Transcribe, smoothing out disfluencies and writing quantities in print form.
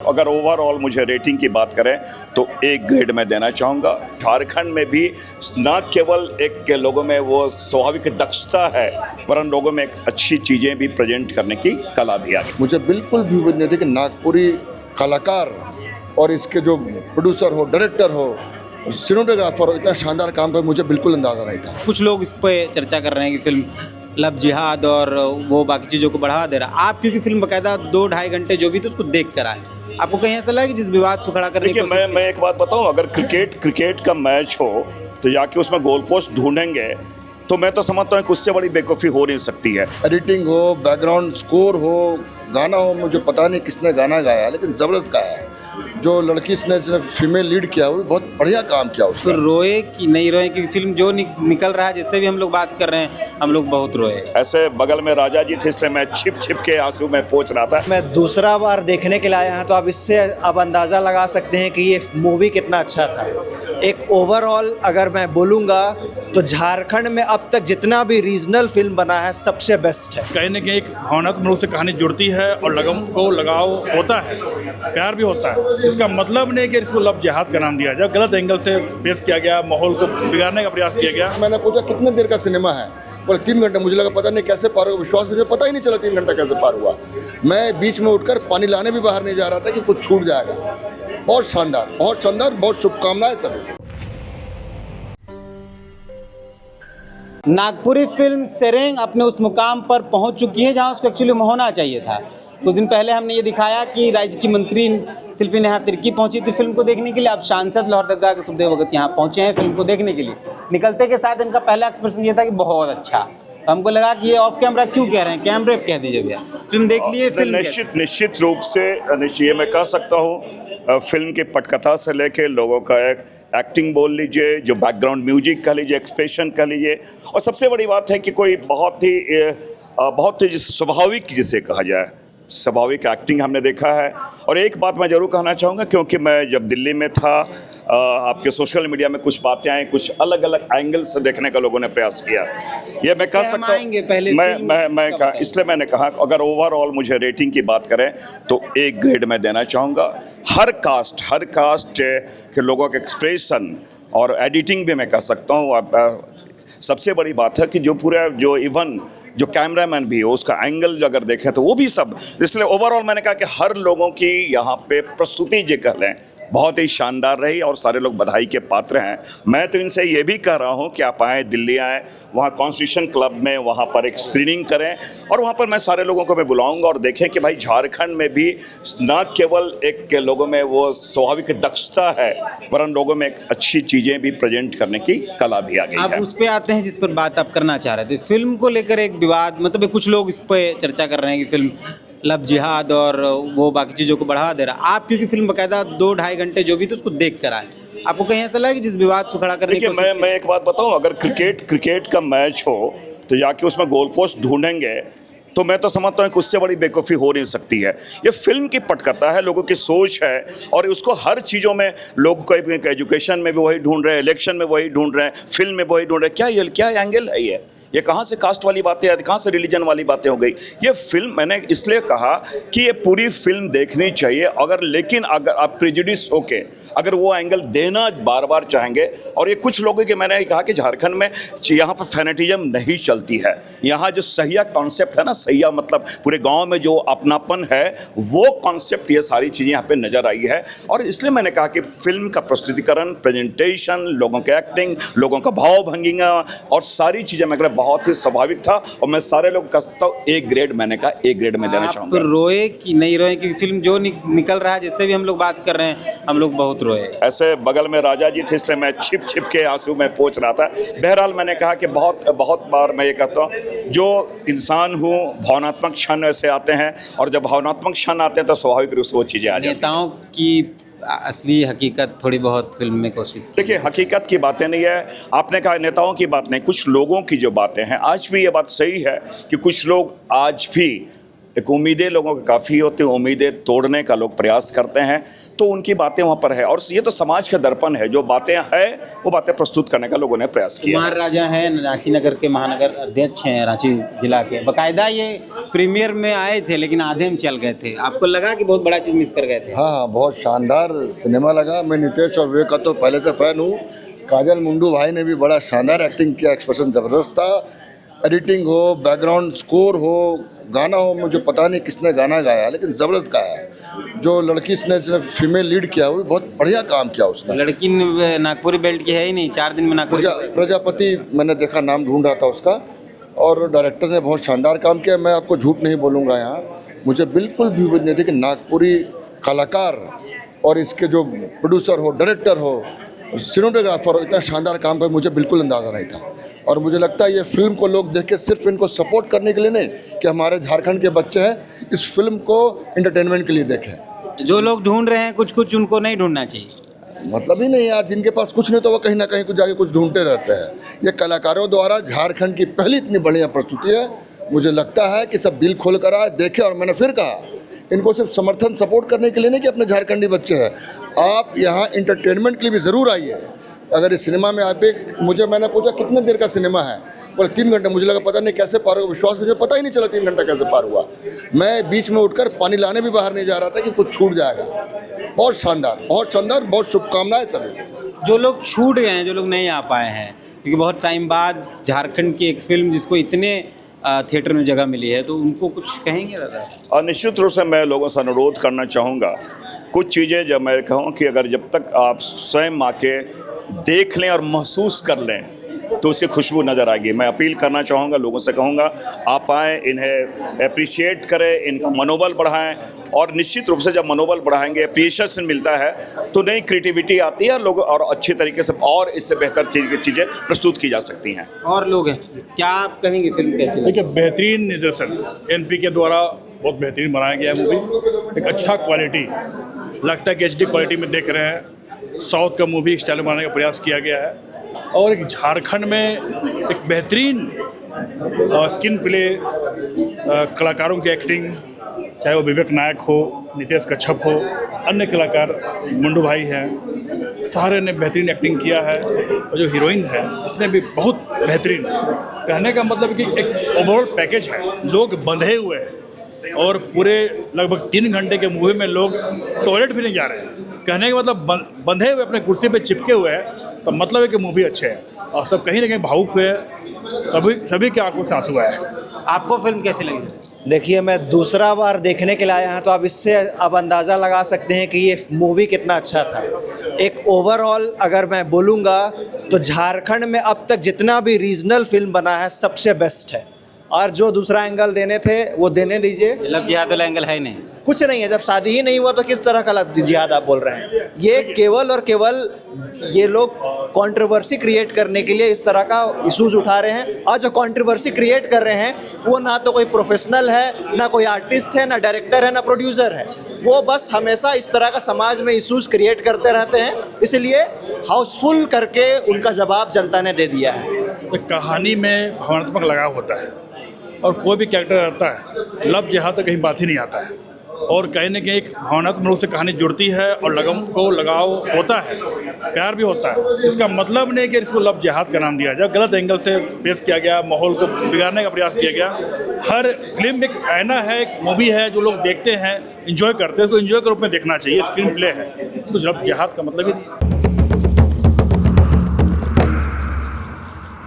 अगर ओवरऑल मुझे रेटिंग की बात करें तो एक ग्रेड मैं देना चाहूँगा। झारखंड में भी न केवल एक के लोगों में वो स्वाभाविक दक्षता है, वरन लोगों में एक अच्छी चीज़ें भी प्रेजेंट करने की कला भी आ गई। मुझे बिल्कुल भी उम्मीद नहीं थी कि नागपुरी कलाकार और इसके जो प्रोड्यूसर हो, डायरेक्टर हो, सिनेमेटोग्राफर हो, इतना शानदार काम कर मुझे बिल्कुल अंदाज़ा नहीं था। कुछ लोग इस पे चर्चा कर रहे हैं कि फिल्म लव जिहाद और वो बाकी चीज़ों को बढ़ावा दे रहा है। आप क्योंकि फिल्म बाकायदा 2-2.5 घंटे जो भी तो उसको देख कर आए, आपको कहीं ऐसा लगा कि जिस विवाद को खड़ा करने की देखिए, मैं एक बात बताऊं, अगर क्रिकेट का मैच हो तो जाके उसमें गोल पोस्ट ढूंढेंगे तो मैं तो समझता हूँ कि उससे बड़ी बेवकूफ़ी हो नहीं सकती है। एडिटिंग हो, बैकग्राउंड स्कोर हो, गाना हो, मुझे पता नहीं किसने गाना गाया है, लेकिन ज़बरदस्त गाया है। जो लड़की जिसने फीमेल लीड किया वो बहुत बढ़िया काम किया उसने। तो रोए कि नहीं रोए, क्योंकि फिल्म जो निकल रहा है जिससे भी हम लोग बात कर रहे हैं, हम लोग बहुत रोए। ऐसे बगल में राजा जी थे, इसलिए मैं छिप छिप के आंसू में पोंछ रहा था। मैं दूसरा बार देखने के लिए आया हूँ, तो आप इससे अब अंदाज़ा लगा सकते हैं कि ये मूवी कितना अच्छा था। एक ओवरऑल अगर मैं बोलूँगा तो झारखंड में अब तक जितना भी रीजनल फिल्म बना है सबसे बेस्ट है। कहीं ना कहीं एक भावनात्मक रूप से कहानी जुड़ती है और लगाव होता है, प्यार भी होता है। इसका मतलब नहीं कि इसको लव जिहाद का नाम दिया जाए, गलत एंगल से पेश किया गया, माहौल को बिगाड़ने का प्रयास किया गया। मैंने पूछा कितने देर का सिनेमा है, बोले 3 घंटे। मुझे लगा पता नहीं कैसे पार हुआ, विश्वास मुझे पता ही नहीं चला 3 घंटा कैसे पार हुआ। मैं बीच में उठकर पानी लाने भी बाहर नहीं जा रहा था कि कुछ छूट जाएगा। बहुत शानदार, बहुत शानदार, बहुत शुभकामनाएं सभी। नागपुरी फिल्म सेरेंग अपने उस मुकाम पर पहुंच चुकी है जहां उसको एक्चुअली होना चाहिए था। कुछ दिन पहले हमने ये दिखाया कि राज्य की मंत्री शिल्पी नेहा तिर्की पहुंची थी फिल्म को देखने के लिए। अब सांसद लोहरदगा के सुखदेव भगत यहाँ पहुंचे हैं फिल्म को देखने के लिए। निकलते के साथ इनका पहला एक्सप्रेशन ये था कि बहुत अच्छा। तो हमको लगा कि ये ऑफ कैमरा क्यों कह रहे हैं, कैमरे पे कह दीजिए भैया, फिल्म देख लिए। फिल्म निश्चित रूप से ये मैं कह सकता हूँ, फिल्म की पटकथा से लेके लोगों का एक एक्टिंग बोल लीजिए, जो बैकग्राउंड म्यूजिक कह लीजिए, एक्सप्रेशन कह लीजिए, और सबसे बड़ी बात है कि कोई बहुत ही स्वाभाविक जिसे कहा जाए, स्वाभाविक एक्टिंग हमने देखा है। और एक बात मैं ज़रूर कहना चाहूँगा, क्योंकि मैं जब दिल्ली में था, आपके सोशल मीडिया में कुछ बातें आई, कुछ अलग अलग एंगल से देखने का लोगों ने प्रयास किया। ये मैं कह सकता हूँ, इसलिए मैंने कहा अगर ओवरऑल मुझे रेटिंग की बात करें तो एक ग्रेड मैं देना चाहूँगा। हर कास्ट के लोगों के एक्सप्रेशन और एडिटिंग भी मैं कह सकता हूँ। सबसे बड़ी बात है कि जो इवन जो कैमरामैन भी हो, उसका एंगल अगर देखें तो वो भी सब, इसलिए ओवरऑल मैंने कहा कि हर लोगों की यहाँ पे प्रस्तुति जो कह लें बहुत ही शानदार रही और सारे लोग बधाई के पात्र हैं। मैं तो इनसे ये भी कह रहा हूँ कि आप आएँ, दिल्ली आएँ, वहाँ कॉन्स्टिट्यूशन क्लब में वहाँ पर एक स्क्रीनिंग करें, और वहाँ पर मैं सारे लोगों को मैं बुलाऊँगा और देखें कि भाई झारखंड में भी न केवल एक के लोगों में वो स्वाभाविक दक्षता है, वरन लोगों में एक अच्छी चीज़ें भी प्रेजेंट करने की कला भी आ गई है। आप उस पर आते हैं जिस पर बात आप करना चाह रहे थे, फिल्म को लेकर एक विवाद, मतलब कुछ लोग इस पे चर्चा कर रहे हैं कि फिल्म लव जिहाद और वो बाकी चीज़ों को बढ़ावा दे रहा है। आप क्योंकि फिल्म बाकायदा 2-2.5 घंटे जो भी तो उसको देख कर आए, आपको कहीं ऐसा लगा कि जिस विवाद को खड़ा करने की मैं एक बात बताऊं, अगर क्रिकेट का मैच हो तो जाके उसमें गोल पोस्ट ढूंढेंगे तो मैं तो समझता हूँ कि उससे बड़ी बेवकूफ़ी हो नहीं सकती है। ये फिल्म की पटकथा है, लोगों की सोच है, और उसको हर चीज़ों में लोग को एजुकेशन में भी वही ढूंढ रहे हैं, इलेक्शन में वही ढूंढ रहे हैं, फिल्म में वही ढूंढ रहे हैं। क्या एंगल है ये कहाँ से कास्ट वाली बातें, कहाँ से रिलीजन वाली बातें हो गई। ये फिल्म मैंने इसलिए कहा कि ये पूरी फिल्म देखनी चाहिए, लेकिन अगर आप प्रेजुडिस होके अगर वो एंगल देना बार बार चाहेंगे, और ये कुछ लोगों के, मैंने कहा कि झारखंड में यहाँ पर फैनेटिज्म नहीं चलती है। यहाँ जो सहिया कॉन्सेप्ट है ना, सहिया मतलब पूरे गाँव में जो अपनापन है, वो कॉन्सेप्ट, ये सारी चीज़ें यहाँ पर नज़र आई है। और इसलिए मैंने कहा कि फिल्म का प्रस्तुतिकरण, प्रेजेंटेशन, लोगों के एक्टिंग, लोगों का भाव भंगिमा और सारी चीज़ें मैं बहुत ही स्वाभाविक था, और मैं सारे लोग कहता हूँ एक ग्रेड मैंने कहा, एक ग्रेड में देना चाहूँगा। रोए कि नहीं रोए, क्योंकि फिल्म जो निकल रहा है जिससे भी हम लोग बात कर रहे हैं, हम लोग बहुत रोए। ऐसे बगल में राजा जी थे, इसलिए मैं छिप छिप के आंसू में पोंछ रहा था। बहरहाल मैंने कहा कि बहुत बार मैं ये कहता हूँ, जो इंसान हूँ, भावनात्मक क्षण ऐसे आते हैं, और जब भावनात्मक क्षण आते हैं तो स्वाभाविक रूप से वो चीज़ें आ जाती हैं। नेताओं की असली हकीकत थोड़ी बहुत फिल्म में कोशिश की। देखिए, हकीकत की बातें नहीं है, आपने कहा नेताओं की बात नहीं, कुछ लोगों की जो बातें हैं, आज भी ये बात सही है कि कुछ लोग आज भी एक उम्मीदें लोगों की काफ़ी होती हैं, उम्मीदें तोड़ने का लोग प्रयास करते हैं, तो उनकी बातें वहाँ पर है। और ये तो समाज का दर्पण है, जो बातें हैं वो बातें प्रस्तुत करने का लोगों ने प्रयास किया। कुमार राजा हैं, रांची नगर के महानगर अध्यक्ष हैं रांची जिला के, बाकायदा ये प्रीमियर में आए थे लेकिन आधे में चल गए थे। आपको लगा कि बहुत बड़ा चीज़ मिस कर गए थे? हाँ हाँ, बहुत शानदार सिनेमा लगा। मैं नितेश और विवेक का तो पहले से फ़ैन हूँ। काजल मुंडू भाई ने भी बड़ा शानदार एक्टिंग किया, एक्सप्रेशन ज़बरदस्त था। एडिटिंग हो, बैकग्राउंड स्कोर हो, गाना हो, मुझे पता नहीं किसने गाना गाया लेकिन ज़बरदस्त गाया है। जो लड़की इसने फीमेल लीड किया वो भी बहुत बढ़िया काम किया उसने। लड़की नागपुरी बेल्ट की है ही नहीं, 4 दिन में नागपुरी प्रजापति मैंने देखा, नाम ढूंढ रहा था उसका। और डायरेक्टर ने बहुत शानदार काम किया। मैं आपको झूठ नहीं बोलूँगा, यहाँ मुझे बिल्कुल भी उम्मीद नहीं थी कि नागपुरी कलाकार और इसके जो प्रोड्यूसर हो, डायरेक्टर हो, सिनेमेटोग्राफर हो, इतना शानदार काम कर, मुझे बिल्कुल अंदाज़ा नहीं था। और मुझे लगता है ये फिल्म को लोग देख के सिर्फ इनको सपोर्ट करने के लिए नहीं कि हमारे झारखंड के बच्चे हैं, इस फिल्म को एंटरटेनमेंट के लिए देखें। जो लोग ढूंढ रहे हैं कुछ उनको नहीं ढूंढना चाहिए। मतलब ही नहीं यार, जिनके पास कुछ नहीं तो वो कहीं ना कहीं कुछ जाके कुछ ढूंढते रहते हैं। ये कलाकारों द्वारा झारखंड की पहली इतनी बढ़िया प्रस्तुति है। मुझे लगता है कि सब दिल खोल कर आए, देखें। और मैंने फिर कहा, इनको सिर्फ समर्थन सपोर्ट करने के लिए नहीं कि अपने झारखंडी बच्चे हैं, आप यहाँ एंटरटेनमेंट के लिए भी ज़रूर आइए। अगर इस सिनेमा में आप मैंने पूछा कितने देर का सिनेमा है, बोले 3 घंटे। मुझे लगा पता नहीं कैसे पार हुआ, विश्वास मुझे पता ही नहीं चला 3 घंटा कैसे पार हुआ। मैं बीच में उठकर पानी लाने भी बाहर नहीं जा रहा था कि कुछ छूट जाएगा। बहुत शानदार, बहुत शानदार, बहुत शुभकामनाएं सभी को। जो लोग छूट गए हैं, जो लोग नहीं आ पाए हैं, क्योंकि बहुत टाइम बाद झारखंड की एक फिल्म जिसको इतने थिएटर में जगह मिली है, तो उनको कुछ कहेंगे दादा? और निश्चित रूप से मैं लोगों से अनुरोध करना चाहूँगा, कुछ चीज़ें जब मैं कहूँ कि अगर जब तक आप स्वयं आके देख लें और महसूस कर लें तो उसकी खुशबू नज़र आएगी। मैं अपील करना चाहूँगा, लोगों से कहूँगा आप आएँ, इन्हें अप्रिशिएट करें, इनका मनोबल बढ़ाएं। और निश्चित रूप से जब मनोबल बढ़ाएंगे, अप्रिशिएशन मिलता है, तो नई क्रिएटिविटी आती है, लोग और अच्छे तरीके से और इससे बेहतर चीज़ें प्रस्तुत की जा सकती हैं। और लोग हैं, क्या आप कहेंगे फिल्म कैसी लगी? देखिए, बेहतरीन निर्देशन NP के द्वारा बहुत बेहतरीन बनाया गया है मूवी। एक अच्छा क्वालिटी, लगता है कि HD क्वालिटी में देख रहे हैं। साउथ का मूवी स्टाइल में बनाने का प्रयास किया गया है। और एक झारखंड में एक बेहतरीन स्क्रीन प्ले, कलाकारों की एक्टिंग, चाहे वो विवेक नायक हो, नितेश कच्छप हो, अन्य कलाकार मुंडू भाई हैं, सारे ने बेहतरीन एक्टिंग किया है। और जो हीरोइन है इसने भी बहुत बेहतरीन। कहने का मतलब कि एक ओवरऑल पैकेज है। लोग बंधे हुए हैं और पूरे लगभग 3 घंटे के मूवी में लोग टॉयलेट भी नहीं जा रहे हैं। कहने का मतलब बंधे हुए अपने कुर्सी पे चिपके हुए हैं, तो मतलब है कि मूवी अच्छे है। और सब कहीं ना कहीं भावुक हुए, सभी के आंखों से आंसू आए। आपको फिल्म कैसी लगी? देखिए, मैं दूसरा बार देखने के लिए आया हूँ, तो आप इससे अब अंदाज़ा लगा सकते हैं कि ये मूवी कितना अच्छा था। एक ओवरऑल अगर मैं बोलूँगा तो झारखंड में अब तक जितना भी रीजनल फिल्म बना है सबसे बेस्ट है। और जो दूसरा एंगल देने थे वो देने दीजिए। लव जिहाद वाला एंगल है नहीं, कुछ नहीं है। जब शादी ही नहीं हुआ तो किस तरह का लव जिहाद आप बोल रहे हैं? ये केवल और केवल ये लोग कंट्रोवर्सी क्रिएट करने के लिए इस तरह का इश्यूज उठा रहे हैं। और जो कंट्रोवर्सी क्रिएट कर रहे हैं वो ना तो कोई प्रोफेशनल है, ना कोई आर्टिस्ट है, ना डायरेक्टर है, ना प्रोड्यूसर है। वो बस हमेशा इस तरह का समाज में इश्यूज क्रिएट करते रहते हैं। इसलिए हाउसफुल करके उनका जवाब जनता ने दे दिया है। एक कहानी में भावनात्मक लगाव होता है और कोई भी कैरेक्टर रहता है, लव जिहाद तक कहीं बात ही नहीं आता है। और कहीं ना कहीं एक भावनात्मक रूप से कहानी जुड़ती है और लगाव होता है, प्यार भी होता है। इसका मतलब नहीं कि इसको लव जिहाद का नाम दिया जाए, गलत एंगल से पेश किया गया, माहौल को बिगाड़ने का प्रयास किया गया। हर फिल्म एक आईना है, एक मूवी है जो लोग देखते हैं, इंजॉय करते हैं। उसको इंजॉय के रूप में देखना चाहिए। स्क्रीन प्ले है, इसको लव जिहाद का मतलब ही नहीं।